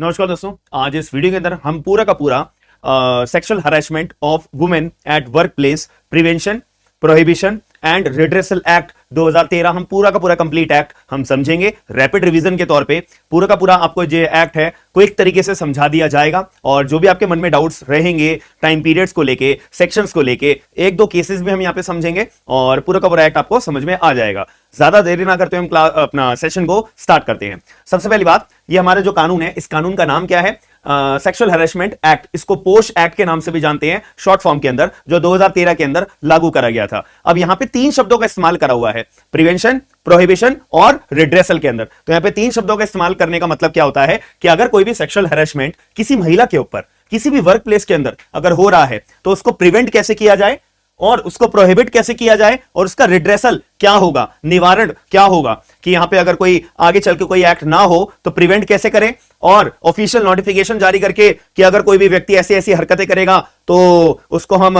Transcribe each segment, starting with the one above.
नमस्कार दोस्तों, आज इस वीडियो के अंदर हम पूरा का पूरा sexual harassment of women at work place prevention, prohibition and redressal act 2013 हम पूरा का पूरा कंप्लीट एक्ट हम समझेंगे। रैपिड रिवीजन के तौर पे पूरा का पूरा आपको जो एक्ट है क्विक तरीके से समझा दिया जाएगा और जो भी आपके मन में डाउट्स रहेंगे टाइम पीरियड्स को लेके, सेक्शंस को लेके, एक दो केसेस भी हम यहाँ पे समझेंगे और पूरा का पूरा एक्ट आपको समझ में आ जाएगा। ज्यादा देरी ना करते हुए हम अपना सेशन को स्टार्ट करते हैं। सबसे पहली बात, ये हमारा जो कानून है, इस कानून का नाम क्या है? सेक्सुअल हैरेसमेंट एक्ट, इसको पोश एक्ट के नाम से भी जानते हैं शॉर्ट फॉर्म के अंदर, जो 2013 के अंदर लागू करा गया था। अब यहां पे तीन शब्दों का इस्तेमाल करा हुआ है, प्रिवेंशन, प्रोहिबिशन और रिड्रेसल के अंदर। तो यहां पे तीन शब्दों का इस्तेमाल करने का मतलब क्या होता है कि अगर कोई भी सेक्सुअल हैरेसमेंट किसी महिला के ऊपर किसी भी वर्क प्लेस के अंदर अगर हो रहा है तो उसको प्रिवेंट कैसे किया जाए और उसको प्रोहिबिट कैसे किया जाए और उसका रिड्रेसल क्या होगा, निवारण क्या होगा, कि यहां पे अगर कोई आगे चल के कोई एक्ट ना हो तो प्रिवेंट कैसे करें, और ऑफिशियल नोटिफिकेशन जारी करके कि अगर कोई भी व्यक्ति ऐसी ऐसी हरकतें करेगा तो उसको हम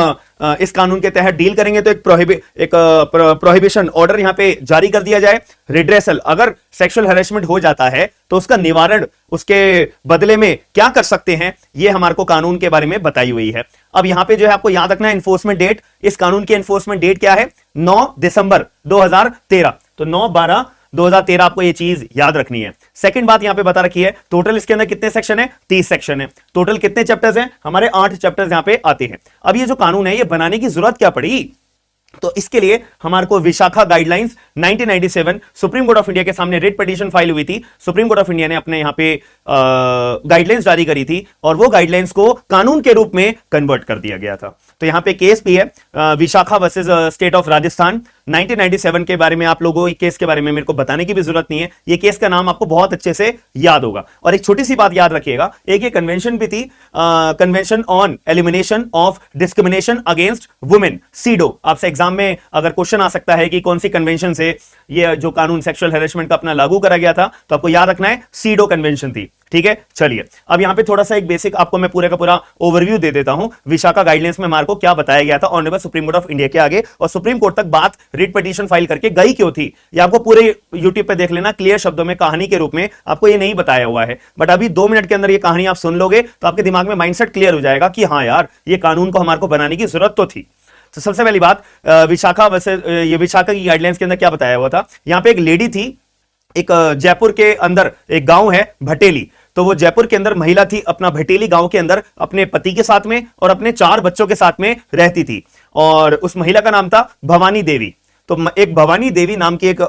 इस कानून के तहत डील करेंगे। तो एक प्रोहिबिशन ऑर्डर यहां पे जारी कर दिया जाए। रिड्रेसल, अगर सेक्सुअल हैरेसमेंट हो जाता है तो उसका निवारण, उसके बदले में क्या कर सकते हैं, ये हमारे को कानून के बारे में बताई हुई है। अब यहां पे जो है आपको याद रखना है एनफोर्समेंट डेट, इस कानून की एनफोर्समेंट डेट क्या है? 9 दिसंबर 2013। तो 9/12/2013 आपको ये चीज याद रखनी है। सेकंड बात यहां पे बता रखी है, टोटल इसके अंदर कितने सेक्शन है? 30 सेक्शन है। टोटल कितने चैप्टर्स हैं? हमारे 8 चैप्टर्स यहां पे आते हैं। अब ये जो कानून है ये बनाने की जरूरत क्या पड़ी? तो इसके लिए हमारे को Vishakha guidelines 1997 supreme court of India के सामने रिट पिटीशन फाइल हुई थी। सुप्रीम कोर्ट ऑफ इंडिया ने अपने यहां पे गाइडलाइंस जारी करी थी और वो गाइडलाइंस को कानून के रूप में कन्वर्ट कर दिया गया था। तो यहां पे केस भी है Vishakha versus state of Rajasthan 1997 के बारे में। आप लोगों को केस के बारे में मेरे को बताने की भी जरूरत नहीं है, ये केस का नाम आपको बहुत अच्छे से याद होगा। और एक छोटी सी बात याद रखिएगा, एक ये कन्वेंशन भी थी, convention on elimination of discrimination against women, CEDAW. आपसे एग्जाम में अगर क्वेश्चन आ सकता है कि कौन सी कन्वेंशन से ये जो कानून सेक्सुअल हैरेसमेंट का अपना लागू करा गया था, तो आपको याद रखना है सीडो कन्वेंशन थी। ठीक है, चलिए अब यहां पे थोड़ा सा एक बेसिक आपको मैं पूरे का पूरा ओवरव्यू दे देता हूं। विशाखा गाइडलाइंस में मार्को क्या बताया गया था honourable supreme court of India के आगे, और सुप्रीम कोर्ट तक बात रिट पिटीशन फाइल करके गई क्यों थी, ये आपको पूरे यूट्यूब पे देख लेना, क्लियर शब्दों में कहानी के रूप में आपको ये नहीं बताया हुआ है। बट अभी 2 मिनट के अंदर ये कहानी आप सुन लोगे तो आपके दिमाग में माइंडसेट क्लियर हो जाएगा कि हाँ यार, ये कानून को हमारे को बनाने की जरूरत तो थी। तो सबसे पहली बात, विशाखा की गाइडलाइंस के अंदर क्या बताया हुआ था? यहां पे एक लेडी थी, एक जयपुर के अंदर एक गांव है भटेली, तो वो जयपुर के अंदर महिला थी, अपना भटेली गांव के अंदर अपने पति के साथ में और अपने 4 बच्चों के साथ में रहती थी, और उस महिला का नाम था भवानी देवी। तो एक भवानी देवी नाम की एक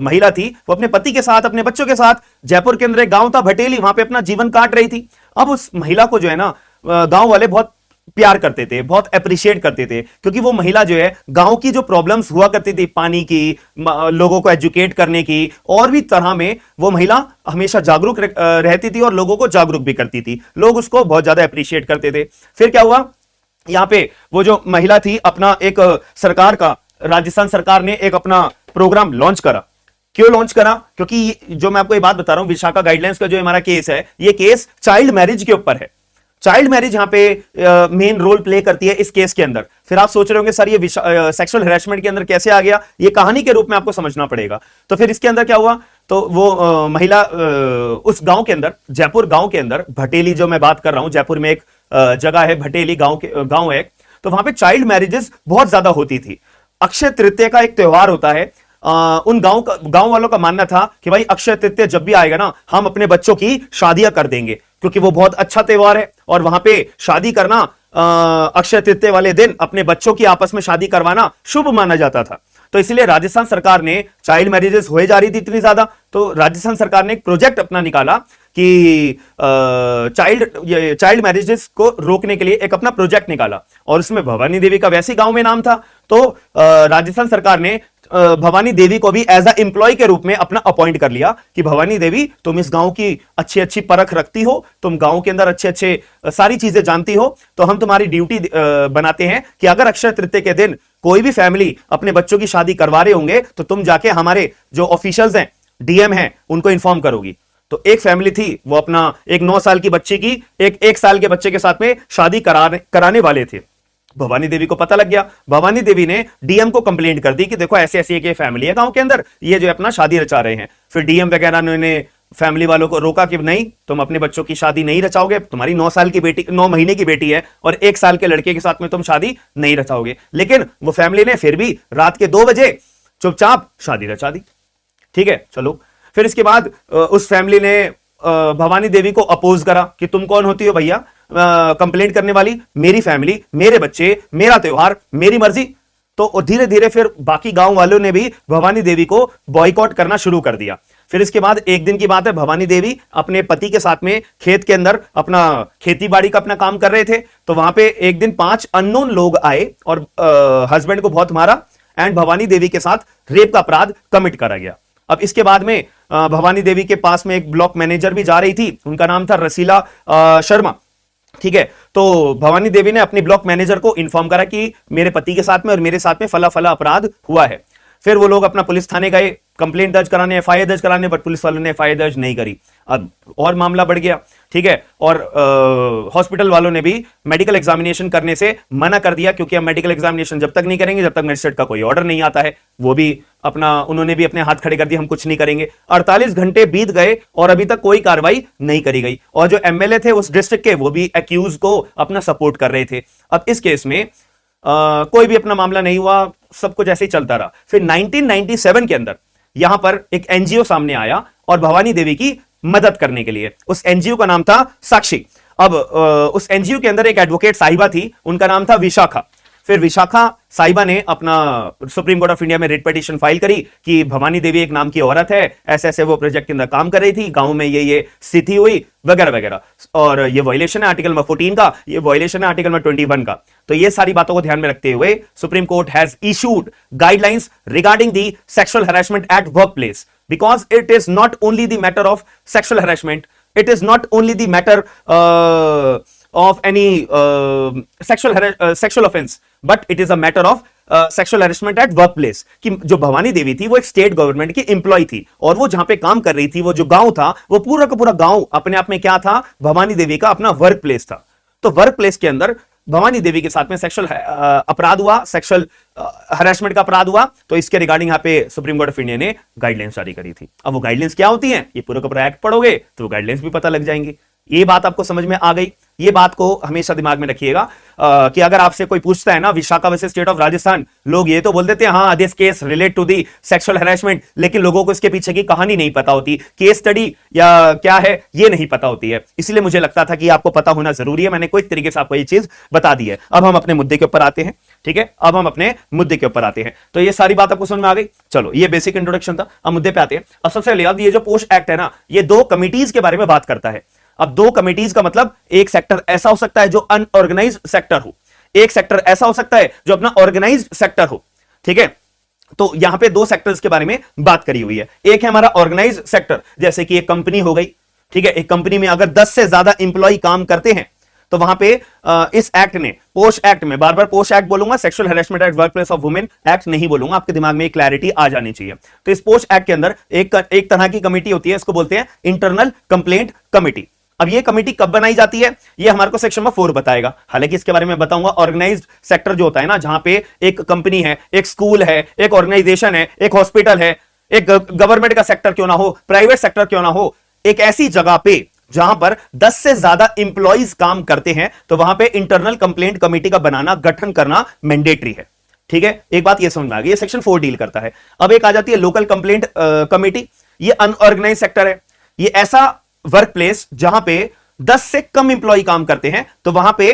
महिला थी, वो अपने पति के साथ, अपने बच्चों के साथ जयपुर के अंदर एक गांव था भटेली, वहां पे अपना जीवन काट रही थी। अब उस महिला को जो है ना गांव वाले बहुत प्यार करते थे, बहुत अप्रिशिएट करते थे, क्योंकि वो महिला जो है गांव की जो प्रॉब्लम्स हुआ करती थी, पानी की, लोगों को एजुकेट करने की, और भी तरह में वो महिला हमेशा जागरूक रहती थी और लोगों को जागरूक भी करती थी। लोग उसको बहुत ज्यादा अप्रिशिएट करते थे। फिर क्या हुआ, यहां पे वो जो महिला थी अपना एक सरकार का, राजस्थान सरकार ने एक अपना प्रोग्राम लॉन्च करा। क्यों लॉन्च करा? क्योंकि जो मैं आपको ये बात बता रहा हूं, विशाखा गाइडलाइंस का जो हमारा केस है, ये केस चाइल्ड मैरिज के ऊपर है। चाइल्ड मैरिज यहां पे मेन रोल प्ले करती है इस केस के अंदर। फिर आप सोच रहे होंगे सर ये सेक्सुअल हैरेसमेंट के अंदर कैसे आ गया, ये कहानी के रूप में आपको समझना पड़ेगा। तो फिर इसके अंदर क्या हुआ, तो वो महिला उस गांव के अंदर, जयपुर गांव के अंदर, भटेली जो मैं बात कर रहा हूं, जयपुर में एक जगह है भटेली गांव है, तो वहां पे चाइल्ड मैरिजेस बहुत ज्यादा होती थी। अक्षय तृतीया का एक त्योहार होता है, उन गांव वालों का मानना था कि भाई अक्षय तृतीया जब भी आएगा ना, हम अपने बच्चों की शादियां कर देंगे, क्योंकि वो बहुत अच्छा त्योहार है और वहां पे शादी करना, अक्षय तृतीया वाले दिन अपने बच्चों की आपस में शादी करवाना शुभ माना जाता था। तो इसलिए राजस्थान सरकार ने, चाइल्ड मैरिजेस हो जा रही थी इतनी ज्यादा, तो राजस्थान सरकार ने एक प्रोजेक्ट अपना निकाला कि चाइल्ड मैरिजेस को रोकने के लिए एक अपना प्रोजेक्ट निकाला, और उसमें भवानी देवी का वैसे गांव में नाम था। तो राजस्थान सरकार ने भवानी देवी को भी एज अ एम्प्लॉय के रूप में अपना अपॉइंट कर लिया कि भवानी देवी, तुम इस गांव की अच्छी अच्छी परख रखती हो, तुम गांव के अंदर अच्छे अच्छे सारी चीजें जानती हो, तो हम तुम्हारी ड्यूटी बनाते हैं कि अगर अक्षय तृतीया के दिन कोई भी फैमिली अपने बच्चों की शादी करवा रहे होंगे तो तुम जाके हमारे जो ऑफिशियल्स हैं, डीएम हैं, उनको इन्फॉर्म करोगी। तो एक फैमिली थी, वो अपना एक 9 साल की बच्ची की एक साल के बच्चे के साथ में शादी कराने वाले थे। भवानी देवी को पता लग गया। भवानी देवी ने डीएम को कंप्लेंट कर दी कि देखो ऐसे ऐसी एक फैमिली है गांव के अंदर, ये जो अपना शादी रचा रहे हैं। फिर डीएम वगैरह ने फैमिली वालों को रोका कि नहीं, तुम अपने बच्चों की शादी नहीं रचाओगे, तुम्हारी 9 साल की बेटी, 9 महीने की बेटी है और 1 साल के लड़के के साथ में तुम शादी नहीं रचाओगे। लेकिन वो फैमिली ने फिर भी रात के 2 बजे चुपचाप शादी रचा दी। ठीक है, चलो फिर इसके बाद उस फैमिली ने भवानी देवी को अपोज करा कि तुम कौन होती हो भैया कंप्लेंट करने वाली, मेरी फैमिली, मेरे बच्चे, मेरा त्योहार, मेरी मर्जी। तो धीरे धीरे फिर बाकी गांव वालों ने भी भवानी देवी को बॉयकॉट करना शुरू कर दिया। फिर इसके बाद एक दिन की बात है, भवानी देवी अपने पति के साथ में खेत के अंदर अपना खेती बाड़ी का अपना काम कर रहे थे। तो वहां पे एक दिन 5 अननोन लोग आए और हस्बैंड को बहुत मारा एंड भवानी देवी के साथ रेप का अपराध कमिट करा गया। अब इसके बाद में भवानी देवी के पास में एक ब्लॉक मैनेजर भी जा रही थी, उनका नाम था रसीला शर्मा। ठीक है, तो भवानी देवी ने अपनी ब्लॉक मैनेजर को इन्फॉर्म करा कि मेरे पति के साथ में और मेरे साथ में फला फला अपराध हुआ है। फिर वो लोग अपना पुलिस थाने गए कंप्लेंट दर्ज कराने, एफआईआर दर्ज कराने, बट पुलिस वालों ने एफआईआर दर्ज नहीं करी। अब और मामला बढ़ गया। ठीक है, और हॉस्पिटल वालों ने भी मेडिकल एग्जामिनेशन करने से मना कर दिया, क्योंकि हम मेडिकल एग्जामिनेशन जब तक नहीं करेंगे जब तक मजिस्ट्रेट का कोई ऑर्डर नहीं आता है। वो भी उन्होंने भी अपने हाथ खड़े कर दिए, हम कुछ नहीं करेंगे। 48 घंटे बीत गए और अभी तक कोई कार्रवाई नहीं करी गई। और जो एमएलए थे उस डिस्ट्रिक्ट के, वो भी एक्यूज को अपना सपोर्ट कर रहे थे। अब इस केस में कोई भी अपना मामला नहीं हुआ, सब कुछ ऐसे ही चलता रहा। फिर 1997 के अंदर यहां पर एक एनजीओ सामने आया और भवानी देवी की मदद करने के लिए। उस एनजीओ का नाम था साक्षी। अब उस एनजीओ के अंदर एक एडवोकेट साहिबा थी, उनका नाम था विशाखा। फिर विशाखा साहिबा ने अपना सुप्रीम कोर्ट ऑफ इंडिया में रिट पिटीशन फाइल करी कि भवानी देवी एक नाम की औरत है, ऐसे ऐसे वो प्रोजेक्ट के अंदर काम कर रही थी, गांव में ये स्थिति हुई वगैरह वगैरह, और ये वायलेशन है आर्टिकल नंबर 14 का, ये वायलेशन है आर्टिकल नंबर 21 का। तो ये सारी बातों को ध्यान में रखते हुए supreme court has issued guidelines regarding the sexual harassment at work place, because it is not only the matter of sexual harassment, it is not only the matter of any sexual offense, but it is a matter of sexual harassment at work place. कि जो भवानी देवी थी वो एक state government की employ थी और वो जहां पे काम कर रही थी, वो जो गांव था, वो पूरा का पूरा गांव अपने आप में क्या था, भवानी देवी का अपना वर्क प्लेस था। तो वर्क प्लेस के अंदर भवानी देवी के साथ में सेक्सुअल अपराध हुआ, सेक्सुअल हरासमेंट का अपराध हुआ। तो इसके रिगार्डिंग यहां पे सुप्रीम कोर्ट ऑफ इंडिया ने गाइडलाइंस जारी करी थी। अब वो गाइडलाइंस क्या होती हैं, ये पूरा का पूरा एक्ट पढ़ोगे तो वो गाइडलाइंस भी पता लग जाएंगी। ये बात आपको समझ में आ गई। ये बात को हमेशा दिमाग में रखिएगा कि अगर आपसे कोई पूछता है ना Vishakha versus state of Rajasthan, लोग ये तो बोल देते हैं हाँ this case relate to the sexual harassment, लेकिन लोगों को इसके पीछे की कहानी नहीं पता होती, केस स्टडी या क्या है ये नहीं पता होती है। इसलिए मुझे लगता था कि आपको पता होना जरूरी है, मैंने कोई तरीके से आपको ये चीज बता दी है। अब हम अपने मुद्दे के ऊपर आते हैं। ठीक है, अब हम अपने मुद्दे के ऊपर आते हैं। तो ये सारी बात आपको समझ में आ गई। चलो ये बेसिक इंट्रोडक्शन था, अब मुद्दे पे आते हैं। अब सबसे पहले अब ये जो पोस्ट एक्ट है ना, ये 2 कमिटीज के बारे में बात करता है। अब 2 कमिटीज का मतलब एक सेक्टर ऐसा हो सकता है जो अनऑर्गेनाइज्ड सेक्टर हो, एक सेक्टर ऐसा हो सकता है जो अपना ऑर्गेनाइज्ड सेक्टर हो। ठीक है, तो यहां पे 2 सेक्टर्स के बारे में बात करी हुई है। एक है हमारा ऑर्गेनाइज्ड सेक्टर, जैसे कि एक कंपनी हो गई। ठीक है, एक कंपनी में अगर 10 से ज्यादा इंप्लॉय काम करते हैं तो वहां पे इस एक्ट ने, पोस्ट एक्ट में, बार बार पोस्ट एक्ट बोलूंगा, sexual harassment at work place of women act नहीं बोलूंगा, आपके दिमाग में एक क्लैरिटी आ जानी चाहिए। तो इस पोस्ट एक्ट के अंदर एक तरह की कमेटी होती है, इसको बोलते हैं इंटरनल कंप्लेंट कमेटी। अब ये कमेटी कब बनाई जाती है ये हमारे को सेक्शन नंबर 4 बताएगा, हालांकि इसके बारे में बताऊंगा। ऑर्गेनाइज्ड सेक्टर जो होता है ना, जहां पे एक कंपनी है, एक स्कूल है, एक ऑर्गेनाइजेशन है, एक हॉस्पिटल है, एक गवर्नमेंट का सेक्टर क्यों ना हो, प्राइवेट सेक्टर क्यों ना हो, एक ऐसी जगह पे जहां पर 10 से ज्यादा इंप्लॉइज काम करते हैं, तो वहां पे इंटरनल कंप्लेंट कमेटी का बनाना, गठन करना मैंडेटरी है। ठीक है, एक बात ये समझ में आ गई, ये सेक्शन 4 डील करता है। अब एक आ जाती है लोकल कंप्लेंट कमेटी। ये अनऑर्गेनाइज सेक्टर है, ये ऐसा वर्क प्लेस जहां पे 10 से कम इंप्लॉय काम करते हैं, तो वहां पे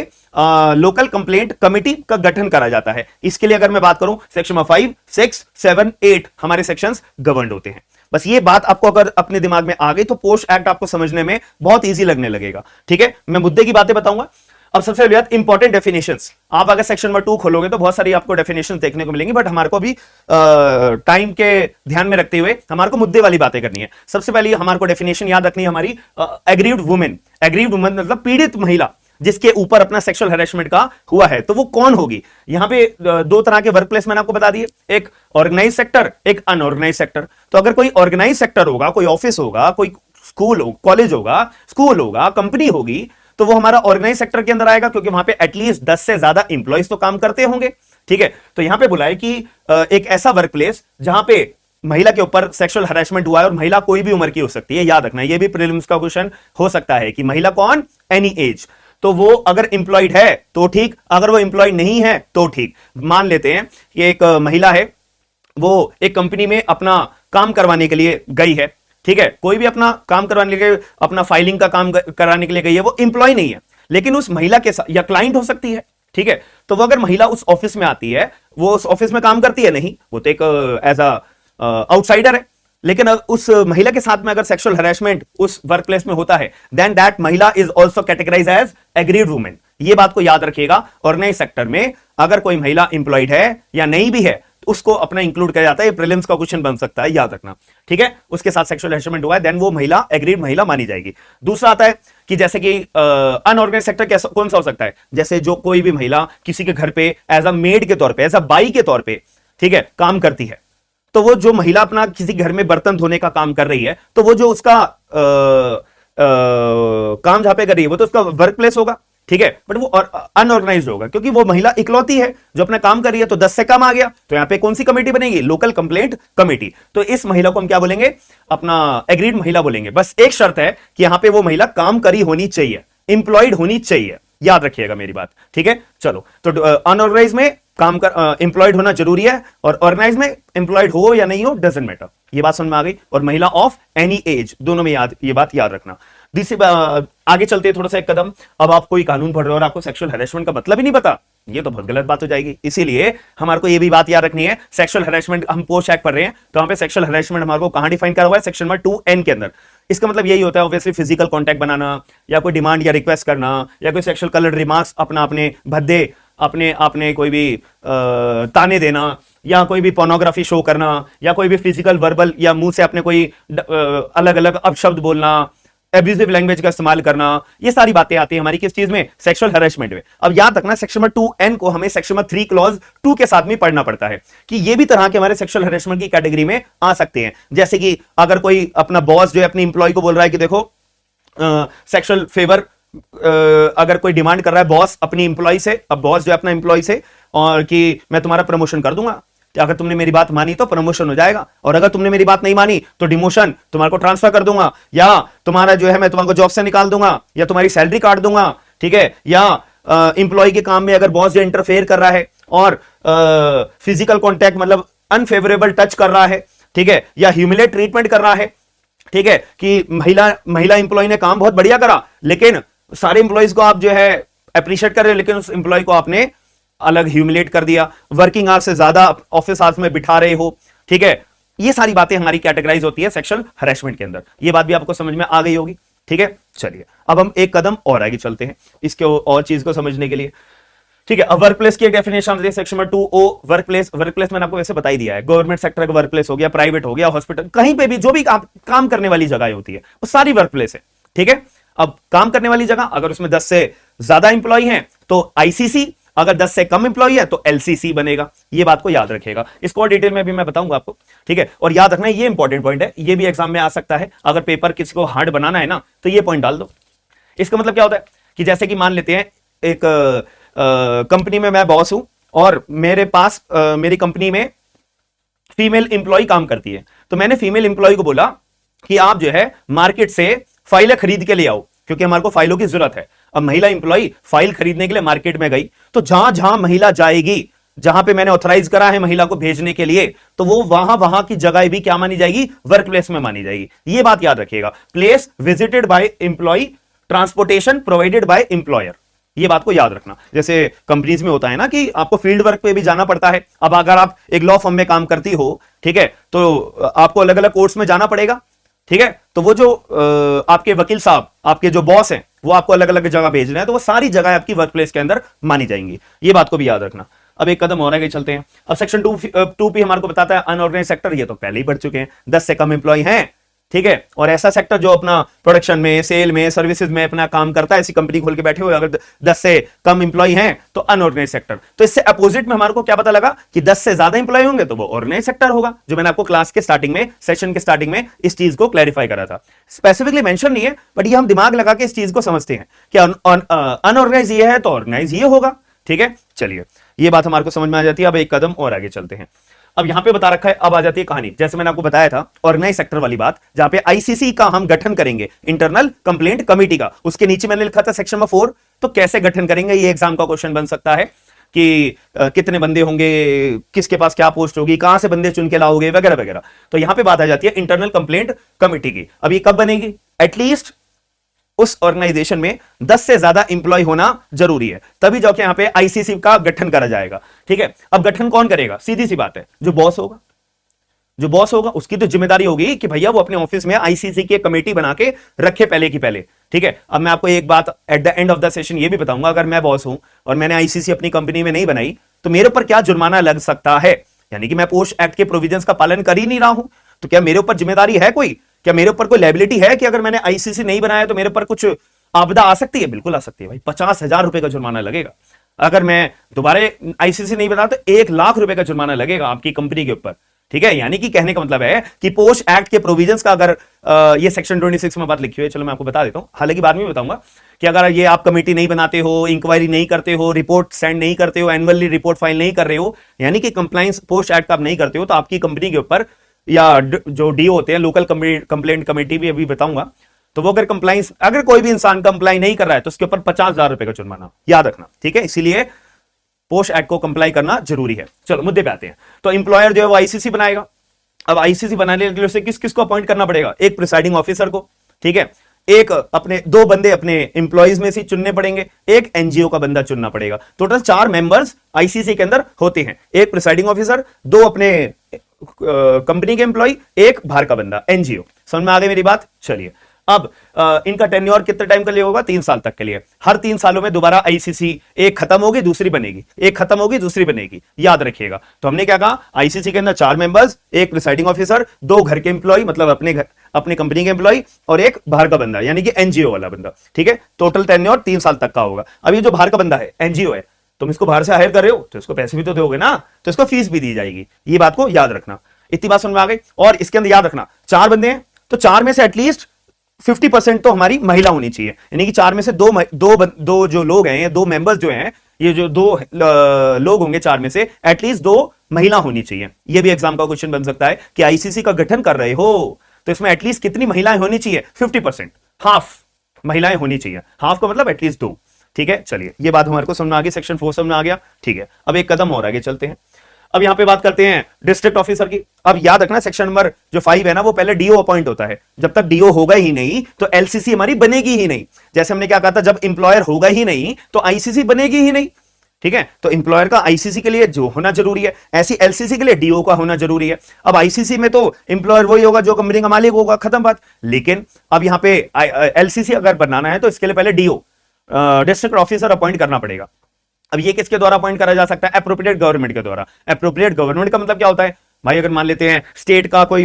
लोकल कंप्लेंट कमेटी का गठन करा जाता है। इसके लिए अगर मैं बात करूं, सेक्शन 5, 6, 7, 8 हमारे सेक्शंस गवर्नड होते हैं। बस ये बात आपको अगर अपने दिमाग में आ गई तो पोस्ट एक्ट आपको समझने में बहुत इजी लगने लगेगा। ठीक है, मैं मुद्दे की बातें बताऊंगा। अब सबसे पहले इंपॉर्टेंट डेफिनेशंस, आप अगर सेक्शन नंबर 2 खोलोगे तो बहुत सारी आपको डेफिनेशंस देखने को मिलेंगी, बट हमारे को भी टाइम के ध्यान में रखते हुए हमारे को मुद्दे वाली बातें करनी है। सबसे पहले हमारे को डेफिनेशन याद रखनी है हमारी, एग्रीव्ड वुमेन। एग्रीव्ड वुमेन मतलब पीड़ित महिला जिसके ऊपर अपना सेक्सुअल हैरेसमेंट का हुआ है, तो वो कौन होगी। यहां पे 2 तरह के वर्क प्लेस मैंने आपको बता दिए, एक ऑर्गेनाइज सेक्टर, एक अनऑर्गेनाइज सेक्टर। तो अगर कोई ऑर्गेनाइज सेक्टर होगा, कोई ऑफिस होगा, कोई स्कूल हो, कॉलेज होगा, स्कूल होगा, कंपनी होगी, तो वो हमारा ऑर्गेनाइज सेक्टर के अंदर आएगा, क्योंकि वहां पे एटलीस्ट 10 से ज्यादा इंप्लॉइज तो काम करते होंगे। ठीक है, तो यहां पे बुलाए कि एक ऐसा वर्क प्लेस जहां पे महिला के ऊपर सेक्सुअल हरासमेंट हुआ है, और महिला कोई भी उम्र की हो सकती है, याद रखना, ये भी प्रीलिम्स का क्वेश्चन हो सकता है कि महिला कौन, एनी एज, तो वो अगर इंप्लॉयड है तो ठीक, अगर वो इंप्लॉयड नहीं है तो ठीक। मान लेते हैं कि एक महिला है, वो एक कंपनी में अपना काम करवाने के लिए गई है, ठीक है, कोई भी अपना काम करवाने के लिए, अपना फाइलिंग का काम कराने के लिए गई है, वो इंप्लॉय नहीं है, लेकिन उस महिला के साथ, या क्लाइंट हो सकती है, ठीक है, तो वो अगर महिला उस ऑफिस में आती है, वो उस ऑफिस में काम करती है नहीं, वो तो एक एज अ आउटसाइडर है, लेकिन उस महिला के साथ में अगर सेक्सुअल हरासमेंट उस वर्क प्लेस में होता है, देन दैट महिला is also categorise as aggrieved women. ये बात को याद रखिएगा। और नए सेक्टर में अगर कोई महिला इंप्लॉयड है या नहीं भी है, उसको अपना इंक्लूड किया जाता है, प्रीलिम्स का क्वेश्चन बन सकता है, याद रखना, ठीक है। उसके साथ सेक्सुअल हरासमेंट हुआ है, देन वो महिला एग्रीड महिला मानी जाएगी। दूसरा आता है कि जैसे कि अनऑर्गेनाइज सेक्टर कैसा, कौन सा हो सकता है, जैसे जो कोई भी महिला किसी के घर पे एज अ मेड के तौर पे, एज अ बाई के तौर पे, ठीक है, काम करती है, तो वो जो महिला अपना किसी घर में बर्तन धोने का काम कर रही है, तो वो जो उसका काम जहां पे कर रही है, वो तो उसका वर्क प्लेस होगा, ठीक है, बट वो अनऑर्गेनाइज्ड होगा, क्योंकि वो महिला इकलौती है जो अपना काम कर रही है, तो 10 से कम आ गया, तो यहां पे कौन सी कमेटी बनेगी, लोकल कंप्लेंट कमेटी। तो इस महिला को हम क्या बोलेंगे, अपना एग्रीड महिला बोलेंगे। बस एक शर्त है कि यहां पे वो महिला काम करी होनी चाहिए, इंप्लॉयड होनी चाहिए, याद रखिएगा मेरी बात, ठीक है। चलो, तो अनऑर्गेनाइज में काम कर इंप्लॉयड होना जरूरी है, और ऑर्गेनाइज में इंप्लॉयड हो या नहीं हो डजंट मैटर। ये बात समझ में आ गई। और महिला ऑफ एनी एज, दोनों में ये बात याद रखना। आगे चलते हैं थोड़ा सा एक कदम। अब आप कोई कानून पढ़ रहे हो और आपको सेक्सुअल हैरेसमेंट का मतलब ही नहीं पता, ये तो बहुत गलत बात हो जाएगी। इसीलिए हमारे को ये भी बात याद रखनी है, सेक्सुअल हैरेसमेंट हम पोस्ट एक्ट पढ़ रहे हैं, तो वहां पे सेक्सुअल हैरेसमेंट हमारे को कहां डिफाइन करा हुआ है, सेक्शन नंबर 2N के अंदर। इसका मतलब यही होता है ऑब्वियसली फिजिकल कांटेक्ट बनाना, या कोई डिमांड या रिक्वेस्ट करना, या कोई सेक्सुअल कलर्ड रिमार्क्स अपने भद्दे अपने कोई भी ताने देना, या कोई भी पोर्नोग्राफी शो करना, या कोई भी फिजिकल वर्बल या मुंह से अपने कोई अलग अलग अपशब्द बोलना, एब्यूजिव लैंग्वेज का इस्तेमाल करना, ये सारी बातें आती है हमारी किस चीज में, सेक्सुअल हैरेसमेंट में। अब याद रखना सेक्शन नंबर 2N को हमें सेक्शन नंबर 3 क्लॉज 2 के साथ में पढ़ना पड़ता है कि ये भी तरह के हमारे सेक्सुअल हैरेसमेंट की कैटेगरी में आ सकते हैं। जैसे कि अगर कोई अपना बॉस जो है अपनी इंप्लॉय को बोल रहा है कि देखो सेक्सुअल फेवर अगर कोई डिमांड कर रहा है बॉस अपनी इंप्लॉय से, अब बॉस जो है अपना इंप्लॉय से, और कि मैं तुम्हारा प्रमोशन कर दूंगा, अगर तुमने मेरी बात मानी तो प्रमोशन हो जाएगा, और अगर तुमने मेरी बात नहीं मानी तो डिमोशन, तुम्हारे को ट्रांसफर कर दूंगा, या तुम्हारा जो है मैं तुम्हारे को जॉब से निकाल दूंगा, या तुम्हारी सैलरी काट दूंगा, ठीक है। या इंप्लॉय के काम में अगर बॉस जो इंटरफेयर कर रहा है और फिजिकल कॉन्टैक्ट मतलब अनफेवरेबल टच कर रहा है, ठीक है, या ह्यूमिलेट ट्रीटमेंट कर रहा है, ठीक है, कि महिला इंप्लॉय ने काम बहुत बढ़िया करा, लेकिन सारे इंप्लॉयज को आप जो है अप्रिशिएट कर रहे हो, लेकिन उस इंप्लॉय को आपने अलग ह्यूमिलेट कर दिया, वर्किंग आवर्स से ज्यादा ऑफिस आवर्स में बिठा रहे हो, ठीक है। ये सारी बातें हमारी कैटेगराइज होती है सेक्सुअल हैरेसमेंट के अंदर। ये बात भी आपको समझ में आ गई होगी, ठीक है। चलिए अब हम एक कदम और आगे चलते हैं इसके और चीज को समझने के लिए, ठीक है। अब वर्क प्लेस की एक definition section number 2O work place मैंने आपको वैसे बता ही दिया है, गवर्नमेंट सेक्टर का वर्क प्लेस हो गया, प्राइवेट हो गया, हॉस्पिटल, कहीं पे भी जो भी काम करने वाली जगह होती है वो सारी वर्क प्लेस है, ठीक है। अब काम करने वाली जगह अगर उसमें 10 से ज्यादा इंप्लॉय हैं तो ICC, अगर 10 से कम इंप्लॉय है तो LCC बनेगा। ये बात को याद रखिएगा, इसको और डिटेल में भी मैं बताऊंगा आपको, ठीक है। और याद रखना ये इंपॉर्टेंट पॉइंट है, ये भी एग्जाम में आ सकता है, अगर पेपर किसी को हार्ड बनाना है ना तो ये पॉइंट डाल दो। इसका मतलब क्या होता है कि जैसे कि मान लेते हैं एक कंपनी में मैं बॉस हूं और मेरे पास मेरी कंपनी में फीमेल इंप्लॉय काम करती है, तो मैंने फीमेल इंप्लॉय को बोला कि आप जो है मार्केट से फाइलें खरीद के ले आओ, क्योंकि हमारे को फाइलों की जरूरत है। अब महिला इंप्लॉय फाइल खरीदने के लिए मार्केट में गई, तो जहां जहां महिला जाएगी, जहां पे मैंने ऑथराइज करा है महिला को भेजने के लिए, तो वो वहां की जगह भी क्या मानी जाएगी, वर्क प्लेस में मानी जाएगी। ये बात याद रखिएगा, place visited by employee, transportation provided by employer, ये बात को याद रखना। जैसे कंपनीज में होता है ना कि आपको फील्ड वर्क पे भी जाना पड़ता है। अब अगर आप एक लॉ फर्म में काम करती हो, ठीक है, तो आपको अलग अलग कोर्ट्स में जाना पड़ेगा, ठीक है। तो वो जो आपके वकील साहब, आपके जो बॉस हैं, वो आपको अलग अलग जगह भेज रहे हैं, तो वो सारी जगह आपकी वर्क प्लेस के अंदर मानी जाएंगी। ये बात को भी याद रखना। अब एक कदम और आगे चलते हैं। अब सेक्शन 2P हमारे को बताता है अनऑर्गेनाइज सेक्टर, ये तो पहले ही बढ़ चुके हैं, 10 से कम एम्प्लॉय हैं, ठीक है। और ऐसा सेक्टर जो अपना प्रोडक्शन में, सेल में, सर्विसेज में अपना काम करता है, ऐसी कंपनी खोल के बैठे हुए, अगर 10 से कम इंप्लॉय हैं तो अनऑर्गेनाइज सेक्टर। तो इससे अपोजिट में हमारे को क्या पता लगा कि 10 से ज्यादा इंप्लॉय होंगे तो वो ऑर्गेनाइज सेक्टर होगा, जो मैंने आपको क्लास के स्टार्टिंग में, सेशन के स्टार्टिंग में इस चीज को क्लैरिफाई करा था। स्पेसिफिकली मेंशन नहीं है, बट ये हम दिमाग लगा के इस चीज को समझते हैं कि अनऑर्गेनाइज ये है तो ऑर्गेनाइज ये होगा, ठीक है। चलिए ये बात हमारे को समझ में आ जाती है। अब एक कदम और आगे चलते हैं। अब यहां पे बता रखा है, अब आ जाती है कहानी, जैसे मैंने आपको बताया था ऑर्गेनाइज सेक्टर वाली बात, जहां पे आईसीसी का हम गठन करेंगे, इंटरनल कंप्लेंट कमेटी का, उसके नीचे मैंने लिखा था सेक्शन नंबर 4, तो कैसे गठन करेंगे, ये एग्जाम का क्वेश्चन बन सकता है कि कितने बंदे होंगे, किसके पास क्या पोस्ट होगी, कहां से बंदे चुन के लाओगे, वगैरह वगैरह। तो यहां पे बात आ जाती है इंटरनल कंप्लेंट कमेटी की। अब ये कब बनेगी? एटलीस्ट उस ऑर्गेनाइजेशन में 10 से ज्यादा इंप्लॉय होना जरूरी है, तभी जाके यहां पे आईसीसी का गठन करा जाएगा। ठीक है, अब गठन कौन करेगा? सीधी सी बात है, जो बॉस होगा, जो बॉस होगा उसकी तो जिम्मेदारी होगी कि भैया वो अपने ऑफिस में आईसीसी की कमेटी बना के रखे पहले की पहले। ठीक है, अब मैं आपको एक बात at the end of the session ये भी बताऊंगा, अगर मैं बॉस हूं और मैंने आईसीसी अपनी कंपनी में नहीं बनाई तो मेरे ऊपर क्या जुर्माना लग सकता है, यानी कि मैं पोस्ट एक्ट के प्रोविजंस का पालन कर ही नहीं रहा हूं, तो क्या मेरे ऊपर जिम्मेदारी है कोई, क्या मेरे ऊपर कोई लायबिलिटी है कि अगर मैंने आईसीसी नहीं बनाया तो मेरे ऊपर कुछ आपदा आ सकती है? बिल्कुल आ सकती है भाई, 50,000 रुपए का जुर्माना लगेगा। अगर मैं दोबारा आईसीसी नहीं बना तो 1,00,000 रुपए का जुर्माना लगेगा आपकी कंपनी के ऊपर। ठीक है, यानी कि कहने का मतलब है कि पोस्ट एक्ट के प्रोविजंस का अगर ये सेक्शन 26 में बात लिखी हुई है, चलो मैं आपको बता देता हूं, हालांकि बाद में भी बताऊंगा कि अगर ये आप कमेटी नहीं बनाते हो, इंक्वायरी नहीं करते हो, रिपोर्ट सेंड नहीं करते हो, एनुअली रिपोर्ट फाइल नहीं कर रहे हो, यानी कि कंप्लायंस पोस्ट एक्ट का आप नहीं करते हो, तो आपकी कंपनी के ऊपर या जो डीओ होते हैं, लोकल कंप्लेंट कमेटी भी अभी बताऊंगा, तो वो अगर कंप्लायंस, अगर कोई भी इंसान कंप्लाई नहीं कर रहा है तो उसके ऊपर 50,000 रुपए का जुर्माना, याद रखना। ठीक है, इसीलिए पोस्ट एक्ट को कंप्लाई करना जरूरी है। चलो मुद्दे पे आते हैं। तो इंप्लॉयर जो है वो आईसीसी बनाएगा। अब आईसीसी बनाने के लिए किस किस को अपॉइंट करना पड़ेगा? एक प्रिसाइडिंग ऑफिसर को, ठीक है, एक अपने 2 बंदे अपने एम्प्लॉइज में से चुनने पड़ेंगे, एक एनजीओ का बंदा चुनना पड़ेगा। टोटल 4 मेंबर्स आईसीसी के अंदर होते हैं, एक प्रिसाइडिंग ऑफिसर, 2 अपने कंपनी के एम्प्लॉय, एक बाहर का बंदा, एनजीओ। समझ में आ गई मेरी बात? चलिए, अब इनका टेन्योर कितने टाइम के लिए होगा? 3 साल तक के लिए। हर 3 सालों में दोबारा आईसीसी, एक खत्म होगी दूसरी बनेगी, एक खत्म होगी दूसरी बनेगी, याद रखिएगा। तो हमने क्या कहा? आईसीसी के अंदर 4 मेंबर्स, एक प्रिसाइडिंग ऑफिसर, 2 घर के एम्प्लॉय मतलब अपने घर अपनी कंपनी के एम्प्लॉय, और एक बाहर का बंदा यानी कि एनजीओ वाला बंदा। ठीक है, टोटल टेन्योर 3 साल तक का होगा। अब ये जो बाहर का बंदा है, एनजीओ है, तुम इसको बाहर से हायर कर रहे हो तो इसको पैसे भी तो दोगे ना, तो इसको फीस भी दी जाएगी। ये बात को याद रखना। इतनी बात समझ में आ गई? और इसके अंदर याद रखना 4 बंदे हैं तो 4 में से एटलीस्ट 50% तो हमारी महिला होनी चाहिए, यानी कि 4 में से दो जो लोग हैं, 2 मेंबर्स जो हैं, ये जो 2 लोग होंगे 4 में से एटलीस्ट 2 महिला होनी चाहिए। ये भी एग्जाम का क्वेश्चन बन सकता है कि आईसीसी का गठन कर रहे हो तो इसमें एटलीस्ट कितनी महिलाएं होनी चाहिए? 50%, हाफ महिलाएं होनी चाहिए। हाफ का मतलब एटलीस्ट 2। ठीक है, चलिए ये बात हमारे को समझ में आ गई, सेक्शन 4 समझ में आ गया। ठीक है, अब एक कदम और आगे चलते हैं। अब यहां पे बात करते हैं डिस्ट्रिक्ट ऑफिसर की। अब याद रखना सेक्शन नंबर जो 5 है ना, वो पहले डीओ अपॉइंट होता है। जब तक डीओ होगा ही नहीं तो एलसीसी हमारी बनेगी ही नहीं। जैसे हमने क्या कहा था, जब इंप्लॉयर होगा ही नहीं तो आईसीसी बनेगी ही नहीं। ठीक है, तो इंप्लॉयर का आईसीसी के लिए जो होना जरूरी है, ऐसी एलसीसी के लिए डीओ का होना जरूरी है। अब आईसीसी में तो इंप्लॉयर वही होगा जो कंपनी का मालिक होगा, खत्म बात। लेकिन अब यहां पे एलसीसी अगर बनाना है तो इसके लिए पहले डीओ डिस्ट्रिक्ट ऑफिसर अपॉइंट करना पड़ेगा। अब ये किसके द्वारा अपॉइंट करा जा सकता है? एप्रोप्रिएट गवर्नमेंट के द्वारा। एप्रोप्रिएट गवर्नमेंट का मतलब क्या होता है भाई? अगर मान लेते हैं स्टेट का कोई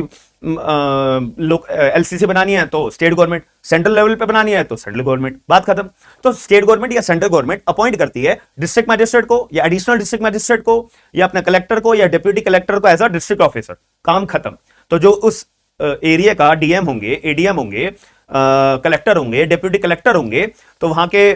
एलसीसी बनानी है तो स्टेट गवर्नमेंट, सेंट्रल लेवल पे बनानी है तो सेंट्रल गवर्नमेंट, बात खत्म। तो स्टेट गवर्नमेंट या सेंट्रल गवर्नमेंट अपॉइंट करती है डिस्ट्रिक्ट मजिस्ट्रेट को या एडिशनल डिस्ट्रिक्ट मजिस्ट्रेट को या अपने कलेक्टर को या डिप्यूटी कलेक्टर को एज अ डिस्ट्रिक्ट ऑफिसर, काम खत्म। तो जो उस एरिया का डीएम होंगे, एडीएम होंगे, कलेक्टर होंगे, डिप्यूटी कलेक्टर होंगे, तो वहां के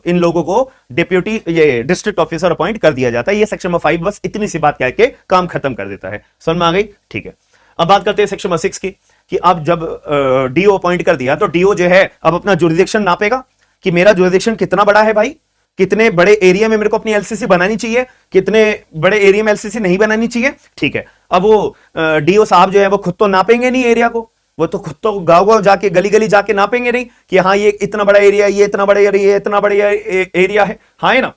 इन लोगों को डिप्यूटी ये डिस्ट्रिक्ट ऑफिसर अपॉइंट कर दिया जाता है। ये सेक्शन नंबर 5 बस इतनी सी बात कह के काम खत्म कर देता है। समझ में आ गई? ठीक है, अब बात करते हैं सेक्शन नंबर 6 की कि अब जब डीओ अपॉइंट कर दिया तो डीओ जो है अब अपना जुरिडिक्शन नापेगा कि मेरा जुरिडिक्शन कितना बड़ा है भाई, कितने बड़े एरिया में मेरे को अपनी एलसीसी बनानी चाहिए, कितने बड़े एरिया में एलसीसी नहीं बनानी चाहिए। ठीक है, अब वो डीओ साहब जो है वो खुद तो नापेंगे नहीं एरिया को, वो तो खुद तो गांव जाके गली गली जाके नापेंगे नहीं कि हाँ ये इतना बड़ा एरिया, ये इतना बड़ा एरिया, ये इतना बड़ा एरिया है, हाँ है ना।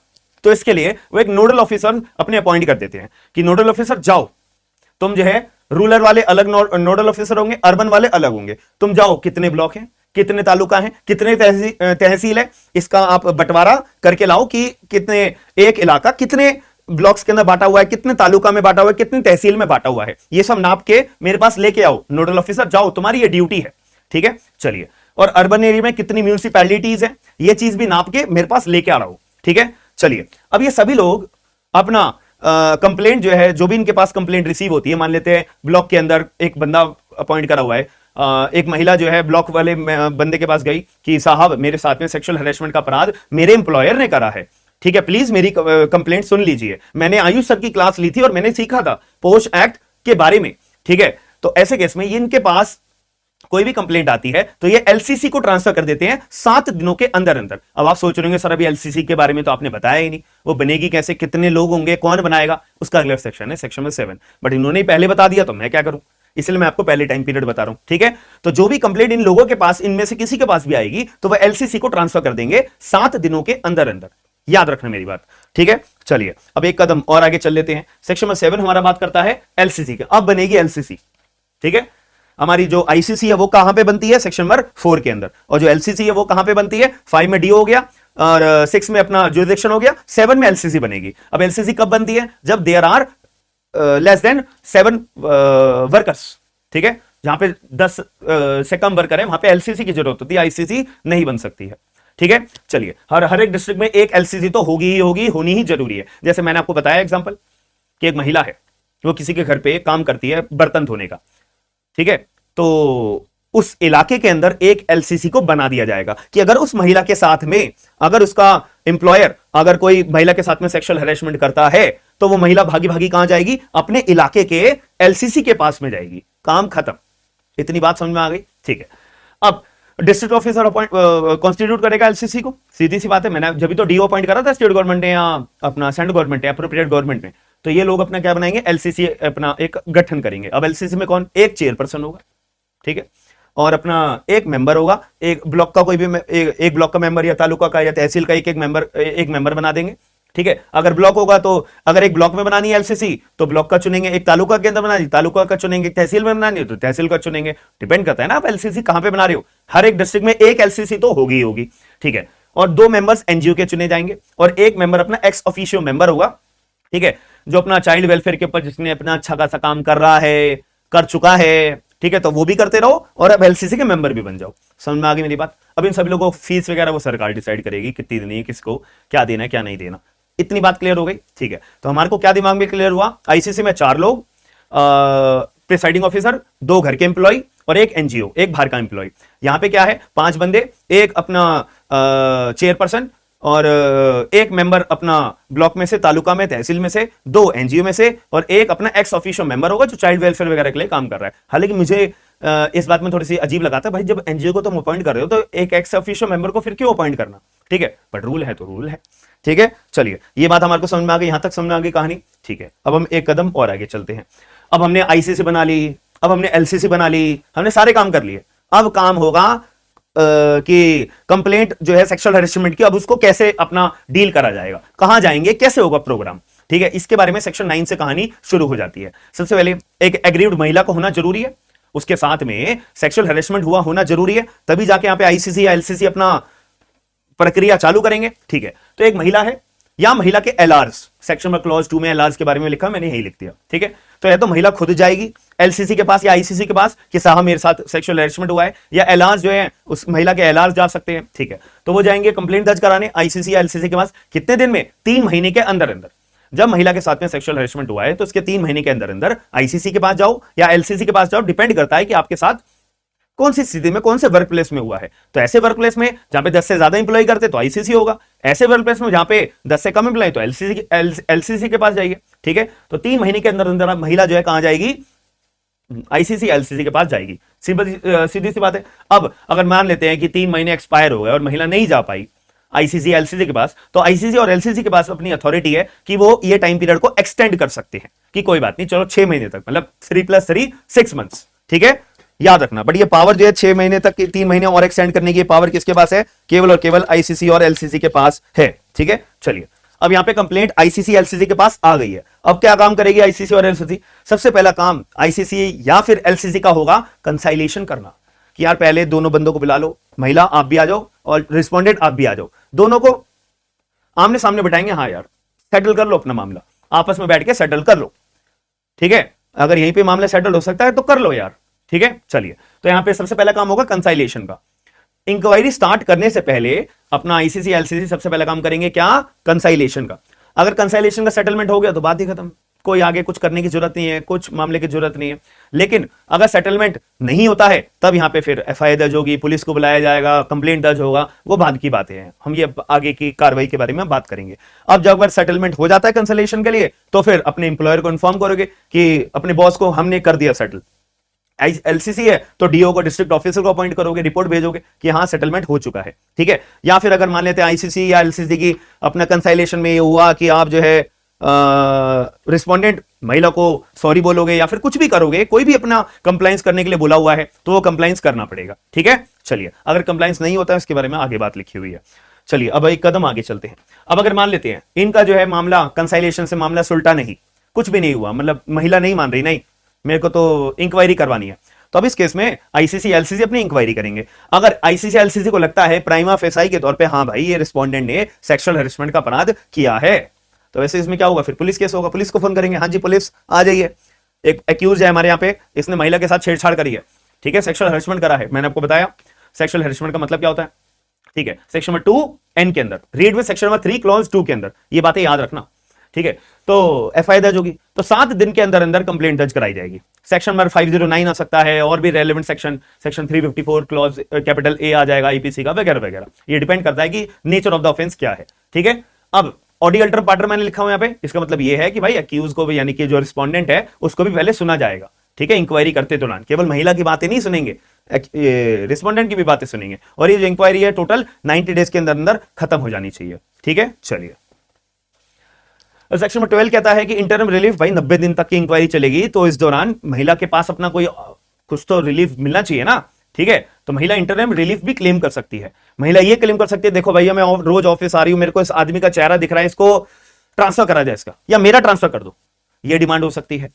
तो इसके लिए वो एक नोडल ऑफिसर अपने अपॉइंट कर देते हैं कि नोडल ऑफिसर जाओ, तुम जो है रूरल वाले अलग नोडल ऑफिसर होंगे, अर्बन वाले अलग होंगे, तुम जाओ कितने ब्लॉक हैं, कितने तालुका हैं, कितने तहसील है, इसका आप बंटवारा करके लाओ कि कितने एक इलाका कितने ब्लॉक्स के अंदर बांटा हुआ है, कितने तालुका में बांटा हुआ है, कितनी तहसील में बांटा हुआ है, ये सब नाप के मेरे पास लेके आओ। नोडल ऑफिसर जाओ, तुम्हारी ये ड्यूटी है। ठीक है, चलिए। और अर्बन एरिया में कितनी म्यूनिसिपैलिटीज है, ये चीज भी नाप के मेरे पास लेके आ रहा हूं। ठीक है, चलिए। अब ये सभी लोग अपना कंप्लेंट जो है, जो भी इनके पास कंप्लेंट रिसीव होती है, मान लेते हैं ब्लॉक के अंदर एक बंदा अपॉइंट करा हुआ है, एक महिला जो है ब्लॉक वाले बंदे के पास गई कि साहब मेरे साथ में सेक्सुअल हैरेसमेंट का अपराध मेरे एम्प्लॉयर ने करा है, ठीक है, प्लीज मेरी कंप्लेंट सुन लीजिए। मैंने आयुष सर की क्लास ली थी और मैंने सीखा था पोश एक्ट के बारे में, ठीक है। तो ऐसे केस में इनके पास कोई भी कंप्लेंट आती है तो ये एलसीसी को ट्रांसफर कर देते हैं 7 दिनों के अंदर अंदर। अब आप सोच रहे होंगे सर अभी एलसीसी के बारे में तो आपने बताया ही नहीं, वो बनेगी कैसे, कितने लोग होंगे, कौन बनाएगा, उसका अगला सेक्शन है, सेक्शन में 7। बट इन्होंने ही पहले बता दिया तो मैं क्या करूं, इसलिए मैं आपको पहले टाइम पीरियड बता रहा हूं, ठीक है। तो जो भी कंप्लेंट इन लोगों के पास, इनमें से किसी के पास भी आएगी तो वह एलसीसी को ट्रांसफर कर देंगे 7 दिनों के अंदर अंदर। याद रखना मेरी बात, ठीक है। चलिए अब एक कदम और आगे चल लेते हैं। सेक्शन में 7 हमारा बात करता है एलसीसी के। अब बनेगी एलसीसी, ठीक है। हमारी जो आईसीसी है वो कहां पे बनती है, सेक्शन नंबर 4 के अंदर, और जो एलसीसी है वो कहां पे बनती है, 5 में डीओ हो गया और 6 में अपना जुरिडिक्शन हो गया, 7 में एलसीसी बनेगी। अब एलसीसी कब बनती है, जब there are less than 7 workers, ठीक है। जहां पे 10 से कम वर्कर है वहां पे एलसीसी की जरूरत होती है, आईसीसी नहीं बन सकती है, ठीक है। चलिए हर एक डिस्ट्रिक्ट में एक एलसीसी तो होगी ही होगी, होनी ही जरूरी है। जैसे मैंने आपको बताया एग्जांपल कि एक महिला है, वो किसी के घर पे काम करती है बर्तन धोने का, ठीक है। तो उस इलाके के अंदर एक एलसीसी को बना दिया जाएगा कि अगर उस महिला के साथ में, अगर उसका एम्प्लॉयर अगर कोई महिला के साथ में सेक्सुअल हैरेसमेंट करता है तो वो महिला भागी भागी कहां जाएगी, अपने इलाके के एलसीसी के पास में जाएगी, काम खत्म। इतनी बात समझ में आ गई, ठीक है। अब डिस्ट्रिक्ट ऑफिसर कॉन्स्टिट्यूट करेगा एलसीसी को, सीधी सी बात है। मैंने जब भी तो डीओ अपॉइंट करा था स्टेट गवर्नमेंट ने या अपना सेंट्रल गवर्नमेंट ने, अप्रोप्रिएट गवर्नमेंट ने, तो ये लोग अपना क्या बनाएंगे, एलसीसी अपना एक गठन करेंगे। अब एलसीसी में कौन, एक चेयरपर्सन होगा, ठीक है, और अपना एक मेंबर होगा, एक ब्लॉक का कोई भी एक ब्लॉक का मेंबर या तालुका का या तहसील का एक मेंबर बना देंगे, ठीक है। अगर ब्लॉक होगा तो अगर एक ब्लॉक में बनानी है एलसीसी तो ब्लॉक का चुनेंगे, एक तालुका के अंदर बनानी तालुका का चुनेंगे, तहसील में बनानी है तो तहसील का चुनेंगे। डिपेंड करता है ना आप एलसीसी कहां पे बना रहे हो। हर एक डिस्ट्रिक्ट में एक एलसीसी तो होगी ही होगी, ठीक है। और 2 मेंबर्स एनजीओ के चुने जाएंगे और एक मेंबर अपना एक्स ऑफिशियो मेंबर होगा, ठीक है, जो अपना चाइल्ड वेलफेयर के ऊपर जिसने अपना अच्छा खासा काम कर रहा है, कर चुका है, ठीक है। तो वो भी करते रहो और अब एलसीसी के मेंबर भी बन जाओ। समझ में आ गई मेरी बात। अब इन सभी लोगों को फीस वगैरह वो सरकार डिसाइड करेगी कितनी देनी है, किसको क्या देना है क्या नहीं देना। इतनी बात क्लियर हो गई, ठीक है। तो हमारे को क्या दिमाग में क्लियर हुआ, आईसीसी में 4 लोग, प्रिसाइडिंग ऑफिसर, 2 घर के एम्प्लॉय और एक एनजीओ, एक बाहर का एम्प्लॉय। यहां पे क्या है, 5 बंदे, एक अपना चेयरपर्सन और एक मेंबर अपना ब्लॉक में से, तालुका में, तहसील में से, 2 एनजीओ में से और एक अपना एक्स ऑफिशियो मेंबर होगा जो चाइल्ड वेलफेयर वगैरह के लिए काम कर रहा है। हालांकि मुझे इस बात में थोड़ी सी अजीब लगाता है, भाई जब एनजीओ को तुम अपॉइंट कर रहे हो तो एक एक्स ऑफिशियो मेंबर को फिर क्यों अपॉइंट करना, ठीक है। बट रूल है तो रूल है, ठीक है। चलिए ये बात हमारे को समझ में आ गई, यहां तक समझ में आ गई कहानी, ठीक है। अब हम एक कदम और आगे चलते हैं। अब हमने आईसीसी बना ली, अब हमने एलसीसी बना ली, हमने सारे काम कर लिए। अब काम होगा कि कंप्लेंट जो है सेक्सुअल हैरेसमेंट की, अब उसको कैसे अपना डील करा जाएगा, कहां जाएंगे, कैसे होगा प्रोग्राम, ठीक है। इसके बारे में सेक्शन 9 से कहानी शुरू हो जाती है। सबसे पहले एक एग्रीव्ड महिला को होना जरूरी है, उसके साथ में सेक्सुअल हैरेसमेंट हुआ होना जरूरी है, तभी जाके यहां पे आईसीसी या एलसीसी अपना प्रक्रिया चालू करेंगे, ठीक है। तो एक महिला है या महिला के एलआरस, सेक्शन नंबर क्लॉज 2 में एलआरस के बारे में लिखा, मैंने यही लिख दिया, ठीक है। तो या तो महिला खुद जाएगी एलसीसी के पास या आईसीसी के पास कि साहब मेरे साथ सेक्सुअल हैरेसमेंट हुआ है, या एलआरस जो है उस महिला के एलआरस जा सकते हैं, ठीक है। तो वो जाएंगे कंप्लेंट दर्ज कराने आईसीसी या एलसीसी के पास, कितने दिन में, 3 महीने के अंदर अंदर। जब महिला के साथ में सेक्सुअल हैरेसमेंट हुआ है तो उसके 3 महीने के अंदर अंदर आईसीसी के पास जाओ या एलसीसी के पास जाओ, डिपेंड करता है कि आपके साथ कौन सी स्थिति में, कौन से वर्क प्लेस में हुआ है। तो ऐसे वर्क प्लेस में जहां पे 10 से ज्यादा इंप्लॉय करते तो आईसीसी होगा, ऐसे वर्क प्लेस में जहां पे 10 से कम इंप्लॉय तो एलसीसी के पास जाइए, ठीक है। तो 3 महीने के अंदर अंदर महिला जो है कहां जाएगी, आईसीसी एलसीसी के पास जाएगी, सीधी सी बात है। अब अगर मान लेते हैं कि 3 महीने एक्सपायर हो गए और महिला नहीं जा पाई आईसीसी एलसीसी के पास, तो आईसीसी और एलसीसी के पास अपनी अथॉरिटी है कि वो ये टाइम पीरियड को एक्सटेंड कर सकते हैं कि कोई बात नहीं, चलो 6 महीने तक, मतलब 3 + 3 6 मंथ्स, ठीक है। याद रखना, बट ये पावर जो है 6 महीने तक, 3 महीने और एक्सटेंड करने की पावर किसके पास है, केवल और केवल आईसीसी और एलसीसी के पास है, ठीक है। चलिए अब यहां पे कंप्लेंट आईसीसी एलसीसी के पास आ गई है। अब क्या काम करेगी आईसीसी और एलसीसी, सबसे पहला काम आईसीसी या फिर एलसीसी का होगा कंसाइलेशन करना, कि यार पहले दोनों बंदों को बुला लो, महिला आप भी आ जाओ और रिस्पोंडेंट आप भी आ जाओ, दोनों को आमने सामने बैठाएंगे, हाँ यार सेटल कर लो अपना मामला, आपस में बैठ के सेटल कर लो, ठीक है। अगर यहीं पे मामला सेटल हो सकता है तो कर लो यार, ठीक है। चलिए तो यहां पे सबसे पहला काम होगा कंसाइलेशन का। इंक्वायरी स्टार्ट करने से पहले अपना आईसीसी एलसीसी सबसे पहला काम करेंगे क्या, कंसाइलेशन का। अगर कंसाइलेशन का सेटलमेंट हो गया तो बात ही खत्म, कोई आगे कुछ करने की जरूरत नहीं है, कुछ मामले की जरूरत नहीं है। लेकिन अगर सेटलमेंट नहीं होता है तब यहां पे फिर एफआईआर दर्ज होगी, पुलिस को बुलाया जाएगा, कंप्लेंट दर्ज होगा, वो बाद की बातें हैं। हम ये आगे की कार्रवाई के बारे में बात करेंगे। अब जब अगर सेटलमेंट हो जाता है कंसलेशन के लिए, तो फिर अपने इंप्लॉयर को इन्फॉर्म करोगे कि अपने बॉस को हमने कर दिया सेटल। एलसीसी है तो डीओ को, डिस्ट्रिक्ट ऑफिसर को अपॉइंट करोगे, रिपोर्ट भेजोगे कि हाँ सेटलमेंट हो चुका है, ठीक है। या फिर अगर मान लेते हैं आईसीसी या एलसीसी की अपना कंसाइलेशन में ये हुआ कि आप जो है रिस्पोंडेंट महिला को सॉरी बोलोगे या फिर कुछ भी करोगे, कोई भी अपना कंप्लाइंस करने के लिए बोला हुआ है तो वो कंप्लाइंस करना पड़ेगा, ठीक है। चलिए, अगर कंप्लाइंस नहीं होता है इसके बारे में आगे बात लिखी हुई है। चलिए अब एक कदम आगे चलते हैं। अब अगर मान लेते हैं इनका जो है मामला कंसाइलेशन से मामला सुलटा नहीं, कुछ भी नहीं हुआ, मतलब महिला नहीं मान रही, नहीं मेरे को तो इंक्वायरी करवानी है, तो अब इस केस में आईसीसी एलसीसी अपनी इंक्वायरी करेंगे। अगर आईसीसी एलसीसी को लगता है प्राइमा फेसाई के तौर पे हाँ भाई ये रिस्पोंडेंट ने सेक्सुअल हैरेसमेंट का अपराध किया है, तो वैसे इसमें क्या होगा, फिर पुलिस केस होगा, पुलिस को फोन करेंगे, हाँ जी पुलिस आ जाइए, एक एक्यूज है हमारे यहाँ पे, इसने महिला के साथ छेड़छाड़ करी है, ठीक है, सेक्सुअल हैरेसमेंट करा है। मैंने आपको बताया सेक्सुअल हैरेसमेंट का मतलब क्या होता है, ठीक है। सेक्शन नंबर 2 एन के अंदर, read with section number 3 clause 2 के अंदर ये बातें याद रखना, ठीक है। तो एफआईआर दर्ज होगी तो 7 दिन के अंदर अंदर कंप्लेंट दर्ज कराई जाएगी। सेक्शन नंबर 509 आ सकता है, और भी relevant section 354 clause capital A आ जाएगा आईपीसी का, वगैरह वगैरह। ये डिपेंड करता है कि नेचर ऑफ द ऑफेंस क्या है, ठीक है। अब ऑडी अल्टर पार्टर मैंने लिखा हुआ यहाँ पे, इसका मतलब ये है कि भाई अक्यूज को भी, यानी कि जो रिस्पोंडेंट है उसको भी पहले सुना जाएगा, ठीक है, इंक्वायरी करते दौरान। केवल महिला की बातें नहीं सुनेंगे, रिस्पोंडेंट की भी बातें सुनेंगे, और ये जो इंक्वायरी है टोटल 90 डेज के अंदर अंदर खत्म हो जानी चाहिए, ठीक है। चलिए, सेक्शन नंबर 12 कहता है कि इंटरम रिलीफ, भाई 90 दिन तक की इंक्वायरी चलेगी, तो इस दौरान महिला के पास अपना कोई कुछ तो रिलीफ मिलना चाहिए ना, ठीक है। तो महिला इंटरम रिलीफ भी क्लेम कर सकती है। महिला ये क्लेम कर सकती है, देखो भैया मैं रोज ऑफिस आ रही हूं, मेरे को इस आदमी का चेहरा दिख रहा है, इसको ट्रांसफर करा जाए इसका, या मेरा ट्रांसफर कर दो, ये डिमांड हो सकती है।